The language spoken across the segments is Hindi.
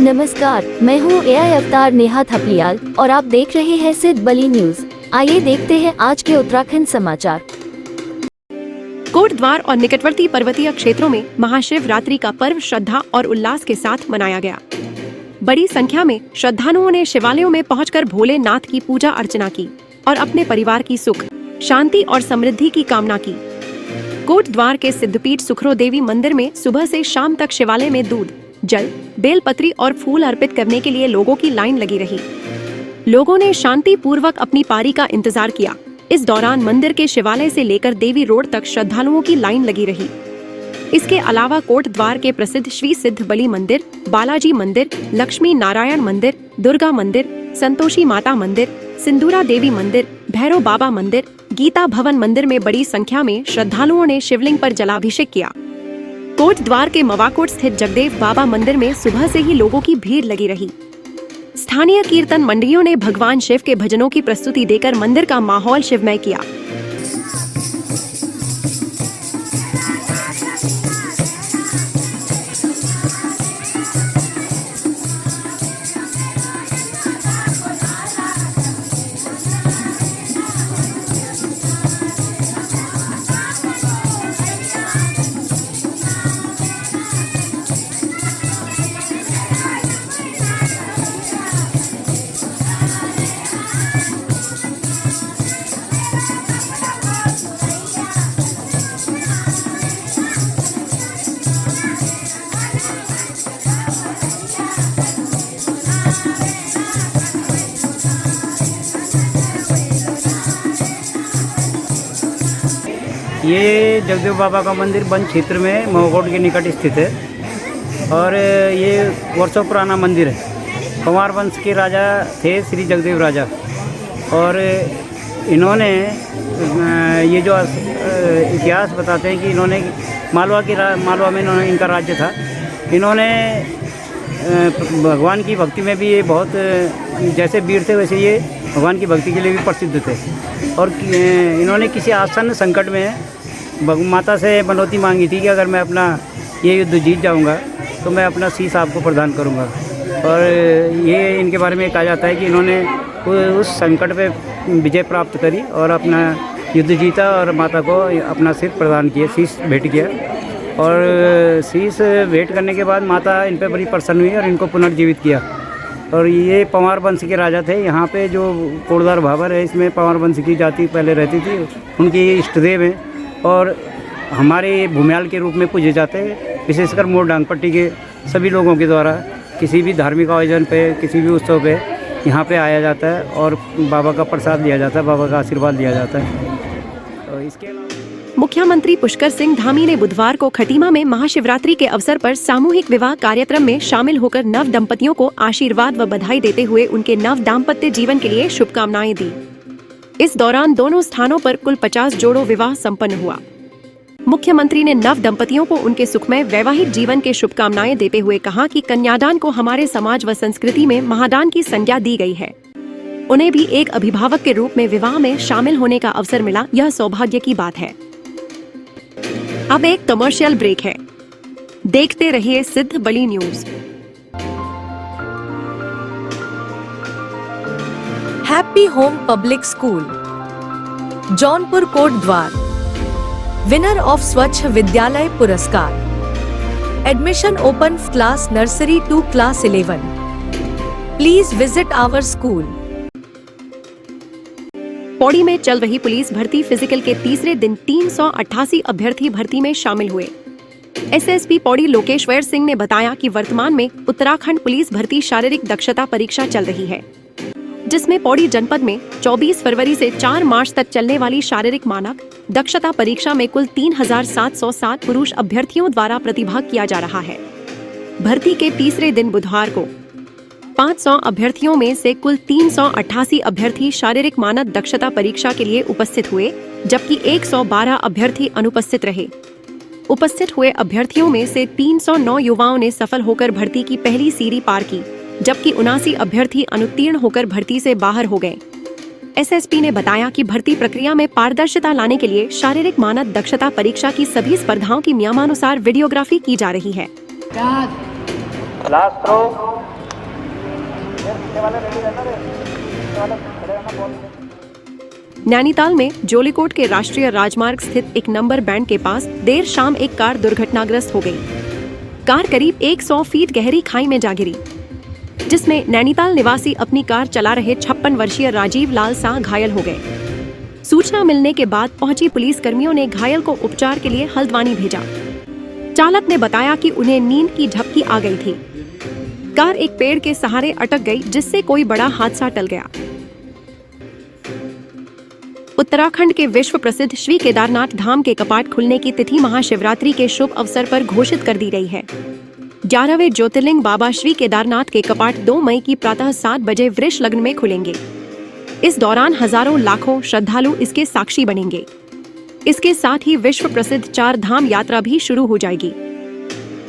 नमस्कार, मैं हूँ एआई अवतार नेहा थपलियाल और आप देख रहे हैं सिद्ध बली न्यूज। आइए देखते हैं आज के उत्तराखंड समाचार। कोटद्वार और निकटवर्ती पर्वतीय क्षेत्रों में महाशिवरात्रि का पर्व श्रद्धा और उल्लास के साथ मनाया गया। बड़ी संख्या में श्रद्धालुओं ने शिवालयों में पहुंचकर भोलेनाथ की पूजा अर्चना की और अपने परिवार की सुख, शांति और समृद्धि की कामना की। कोटद्वार के सिद्धपीठ सुखरो देवी मंदिर में सुबह से शाम तक शिवालय में दूध, जल, बेलपत्री और फूल अर्पित करने के लिए लोगों की लाइन लगी रही। लोगों ने शांति पूर्वक अपनी पारी का इंतजार किया। इस दौरान मंदिर के शिवालय से लेकर देवी रोड तक श्रद्धालुओं की लाइन लगी रही। इसके अलावा कोटद्वार के प्रसिद्ध श्री सिद्ध बली मंदिर, बालाजी मंदिर, लक्ष्मी नारायण मंदिर, दुर्गा मंदिर, संतोषी माता मंदिर, सिंदूरा देवी मंदिर, भैरव बाबा मंदिर, गीता भवन मंदिर में बड़ी संख्या में श्रद्धालुओं ने शिवलिंग पर जलाभिषेक किया। कोटद्वार के मवाकोट स्थित जगदेव बाबा मंदिर में सुबह से ही लोगों की भीड़ लगी रही। स्थानीय कीर्तन मंडलियों ने भगवान शिव के भजनों की प्रस्तुति देकर मंदिर का माहौल शिवमय किया। ये जगदेव बाबा का मंदिर वन क्षेत्र में मवाकोट के निकट स्थित है और ये वर्षों पुराना मंदिर है। पंवार वंश के राजा थे श्री जगदेव राजा, और इन्होंने ये जो इतिहास बताते हैं कि इन्होंने मालवा में इनका राज्य था। इन्होंने भगवान की भक्ति में भी ये बहुत, जैसे वीर थे वैसे ये भगवान की भक्ति के लिए भी प्रसिद्ध थे। और इन्होंने किसी आसन्न संकट में माता से मनौती मांगी थी कि अगर मैं अपना ये युद्ध जीत जाऊंगा तो मैं अपना शीश आपको प्रदान करूंगा। और ये इनके बारे में कहा जाता है कि इन्होंने उस संकट पे विजय प्राप्त करी और अपना युद्ध जीता और माता को अपना सिर प्रदान किया, शीश भेंट किया। और शीश भेंट करने के बाद माता इन पर बड़ी प्रसन्न हुई और इनको पुनर्जीवित किया। और ये पंवार वंश के राजा थे। यहाँ पे जो कोटद्वार भाबर है, इसमें पंवार वंश की जाति पहले रहती थी। उनके ये इष्टदेव हैं और हमारे भूमियाल के रूप में पूजे जाते हैं। विशेषकर मोर डांग पट्टी के सभी लोगों के द्वारा किसी भी धार्मिक आयोजन पे, किसी भी उत्सव पे यहाँ पे आया जाता है और बाबा का प्रसाद लिया जाता है, बाबा का आशीर्वाद लिया जाता है। तो इसके अलावा मुख्यमंत्री पुष्कर सिंह धामी ने बुधवार को खटीमा में महाशिवरात्रि के अवसर पर सामूहिक विवाह कार्यक्रम में शामिल होकर नव दंपतियों को आशीर्वाद व बधाई देते हुए उनके नव दाम्पत्य जीवन के लिए शुभकामनाएं दी। इस दौरान दोनों स्थानों पर कुल 50 जोड़ों विवाह संपन्न हुआ। मुख्यमंत्री ने नव दंपतियों को उनके सुखमय वैवाहिक जीवन के शुभकामनाएं देते हुए कहा कि कन्यादान को हमारे समाज व संस्कृति में महादान की संज्ञा दी गई है। उन्हें भी एक अभिभावक के रूप में विवाह में शामिल होने का अवसर मिला, यह सौभाग्य की बात है। अब एक कमर्शियल ब्रेक है, देखते रहिए Siddh Bali news. Happy home public school, Jaunpur Kotdwar, winner of स्वच्छ विद्यालय पुरस्कार। Admission open class nursery to class 11। Please visit our school. Pauri में चल रही पुलिस भर्ती फिजिकल के तीसरे दिन 388 अभ्यर्थी भर्ती में शामिल हुए। एसएसपी पौड़ी लोकेश्वर सिंह ने बताया कि वर्तमान में उत्तराखंड पुलिस भर्ती शारीरिक दक्षता परीक्षा चल रही है, जिसमें पौड़ी जनपद में 24 फरवरी से 4 मार्च तक चलने वाली शारीरिक मानक दक्षता परीक्षा में कुल 3707 पुरुष अभ्यर्थियों द्वारा प्रतिभाग किया जा रहा है। भर्ती के तीसरे दिन बुधवार को 500 अभ्यर्थियों में से कुल 388 अभ्यर्थी शारीरिक मानक दक्षता परीक्षा के लिए उपस्थित हुए, जबकि 112 अभ्यर्थी अनुपस्थित रहे। उपस्थित हुए अभ्यर्थियों में से 309 युवाओं ने सफल होकर भर्ती की पहली सीढ़ी पार की, जबकि 79 अभ्यर्थी अनुत्तीर्ण होकर भर्ती से बाहर हो गए। एसएसपी ने बताया कि भर्ती प्रक्रिया में पारदर्शिता लाने के लिए शारीरिक मानक दक्षता परीक्षा की सभी स्पर्धाओं की नियमानुसार वीडियोग्राफी की जा रही है। Last throw. नैनीताल में जोलीकोट के राष्ट्रीय राजमार्ग स्थित एक नंबर बैंड के पास देर शाम एक कार दुर्घटनाग्रस्त हो गई। कार करीब 100 फीट गहरी खाई में जा गिरी, जिसमें नैनीताल निवासी अपनी कार चला रहे 56 वर्षीय राजीव लाल शाह घायल हो गए। सूचना मिलने के बाद पहुंची पुलिस कर्मियों ने घायल को उपचार के लिए हल्द्वानी भेजा। चालक ने बताया कि उन्हें नींद की झपकी आ गई थी। कार एक पेड़ के सहारे अटक गई, जिससे कोई बड़ा हादसा टल गया। उत्तराखंड के विश्व प्रसिद्ध श्री केदारनाथ धाम के कपाट खुलने की तिथि महाशिवरात्रि के शुभ अवसर पर घोषित कर दी गई है। 11वें ज्योतिर्लिंग बाबा श्री केदारनाथ के कपाट 2 मई की प्रातः 7 बजे वृष लग्न में खुलेंगे। इस दौरान हजारों लाखों श्रद्धालु इसके साक्षी बनेंगे। इसके साथ ही विश्व प्रसिद्ध 4 धाम यात्रा भी शुरू हो जाएगी।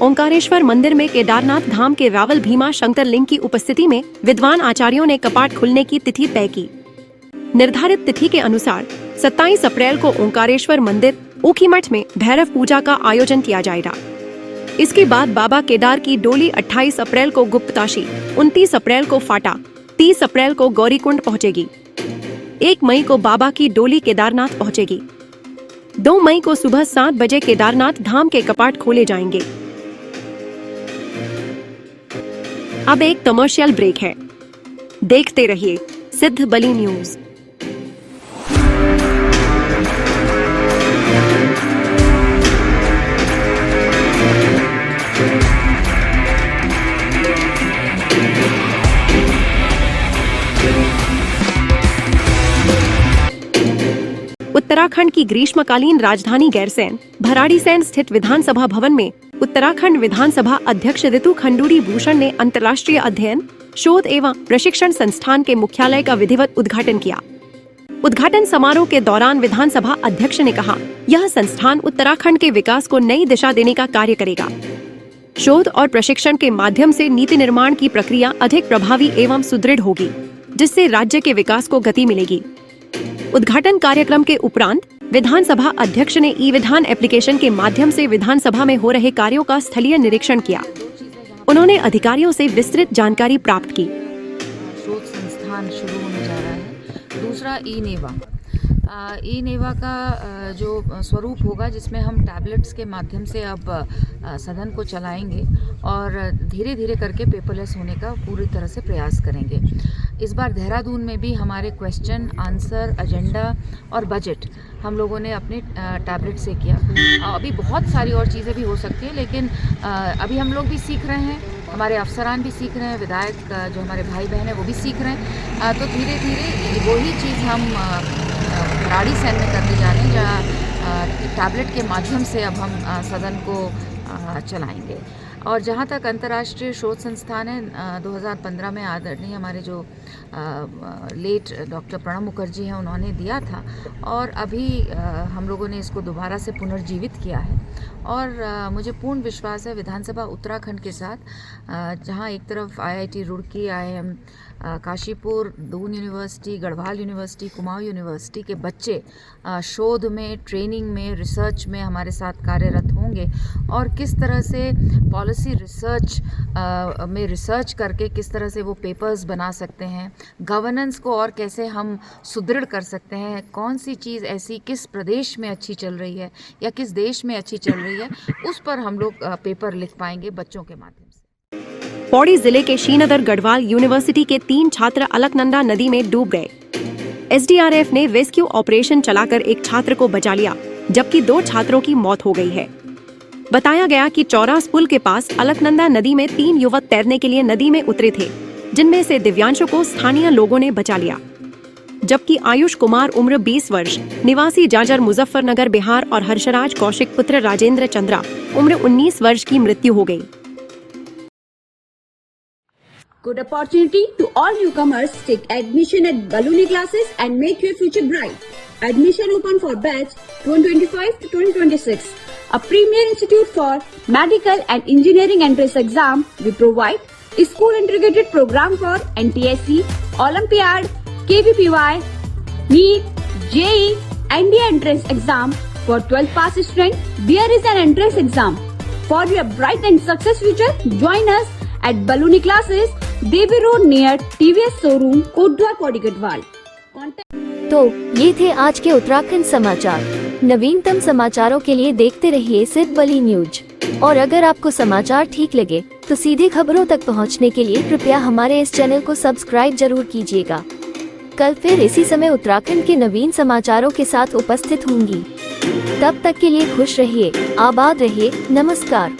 ओंकारेश्वर मंदिर में केदारनाथ धाम के रावल भीमा शंकर लिंग की उपस्थिति में विद्वान आचार्यों ने कपाट खुलने की तिथि तय की। निर्धारित तिथि के अनुसार 27 अप्रैल को ओंकारेश्वर मंदिर ऊखीमठ में भैरव पूजा का आयोजन किया जाएगा। इसके बाद बाबा केदार की डोली 28 अप्रैल को गुप्तकाशी, 29 अप्रैल को फाटा, 30 अप्रैल को गौरीकुंड पहुंचेगी। 1 मई को बाबा की डोली केदारनाथ पहुंचेगी। 2 मई को सुबह 7 बजे केदारनाथ धाम के कपाट खोले जाएंगे। अब एक कमर्शियल ब्रेक है। देखते रहिए सिद्ध बली न्यूज। उत्तराखंड की ग्रीष्मकालीन राजधानी गैरसैंण भराड़ीसैंण स्थित विधानसभा भवन में उत्तराखंड विधानसभा अध्यक्ष ऋतु खंडूरी भूषण ने अंतर्राष्ट्रीय अध्ययन, शोध एवं प्रशिक्षण संस्थान के मुख्यालय का विधिवत उद्घाटन किया। उद्घाटन समारोह के दौरान विधानसभा अध्यक्ष ने कहा, यह संस्थान उत्तराखंड के विकास को नई दिशा देने का कार्य करेगा। शोध और प्रशिक्षण के माध्यम से नीति निर्माण की प्रक्रिया अधिक प्रभावी एवं सुदृढ़ होगी, जिससे राज्य के विकास को गति मिलेगी। उद्घाटन कार्यक्रम के उपरांत विधानसभा अध्यक्ष ने ई विधान एप्लीकेशन के माध्यम से विधानसभा में हो रहे कार्यों का स्थलीय निरीक्षण किया। उन्होंने अधिकारियों से विस्तृत जानकारी प्राप्त की। शोध संस्थान शुरू होने जा रहा है। दूसरा ई नेवा का जो स्वरूप होगा, जिसमें हम टैबलेट्स के माध्यम से अब सदन को चलाएंगे और धीरे धीरे करके पेपरलेस होने का पूरी तरह से प्रयास करेंगे। इस बार देहरादून में भी हमारे क्वेश्चन आंसर, एजेंडा और बजट हम लोगों ने अपने टैबलेट से किया। अभी बहुत सारी और चीज़ें भी हो सकती हैं, लेकिन अभी हम लोग भी सीख रहे हैं, हमारे अफसरान भी सीख रहे हैं, विधायक जो हमारे भाई बहन हैं वो भी सीख रहे हैं। तो धीरे धीरे वही चीज़ हम भराड़ीसैंण में करने जा रहे हैं, जहाँ टैबलेट के माध्यम से अब हम सदन को चलाएंगे। और जहाँ तक अंतर्राष्ट्रीय शोध संस्थान है, 2015 में आदरणीय हमारे जो लेट डॉक्टर प्रणब मुखर्जी हैं, उन्होंने दिया था और अभी हम लोगों ने इसको दोबारा से पुनर्जीवित किया है। और मुझे पूर्ण विश्वास है विधानसभा उत्तराखंड के साथ, जहाँ एक तरफ IIT Roorkee, IIM Kashipur, Doon university, Garhwal university, Kumaon university के बच्चे शोध में, ट्रेनिंग में, रिसर्च में हमारे साथ कार्यरत होंगे और किस तरह से पॉलिसी रिसर्च में रिसर्च करके किस तरह से वो पेपर्स बना सकते हैं, गवर्नेंस को और कैसे हम सुदृढ़ कर सकते हैं, कौन सी चीज़ ऐसी किस प्रदेश में अच्छी चल रही है या किस देश में अच्छी चल रही है, उस पर हम लोग पेपर लिख पाएंगे बच्चों के माध्यम से। पौड़ी जिले के श्रीनगर गढ़वाल यूनिवर्सिटी के 3 छात्र अलकनंदा नदी में डूब गए। SDRF ने रेस्क्यू ऑपरेशन चलाकर एक छात्र को बचा लिया, जबकि 2 छात्रों की मौत हो गई है। बताया गया कि चौरास पुल के पास अलकनंदा नदी में 3 युवक तैरने के लिए नदी में उतरे थे, जिनमें से दिव्यांशु को स्थानीय लोगों ने बचा लिया, जबकि आयुष कुमार उम्र 20 वर्ष निवासी जाजर मुजफ्फरनगर बिहार और हर्षराज कौशिक पुत्र राजेंद्र चंद्रा उम्र 19 वर्ष की मृत्यु हो गई। Good opportunity to all newcomers. Take admission at Baluni classes and make your future bright. Admission open for batch 2025 to 2026. A premier institute for medical and engineering entrance exam. We provide a school integrated program for NTSC, Olympiad, KVPY, NEET, JEE, NDA entrance exam for 12th pass student. There is an entrance exam for your bright and success future. Join us at Baluni classes, Devi Road near TVS showroom, Kodwa Kodigudwal. Contact तो ये थे आज के उत्तराखंड समाचार। नवीनतम समाचारों के लिए देखते रहिए सिद्ध बली न्यूज। और अगर आपको समाचार ठीक लगे तो सीधे खबरों तक पहुंचने के लिए कृपया हमारे इस चैनल को सब्सक्राइब जरूर कीजिएगा। कल फिर इसी समय उत्तराखंड के नवीन समाचारों के साथ उपस्थित होंगी। तब तक के लिए खुश रहिए, आबाद रहिए, नमस्कार।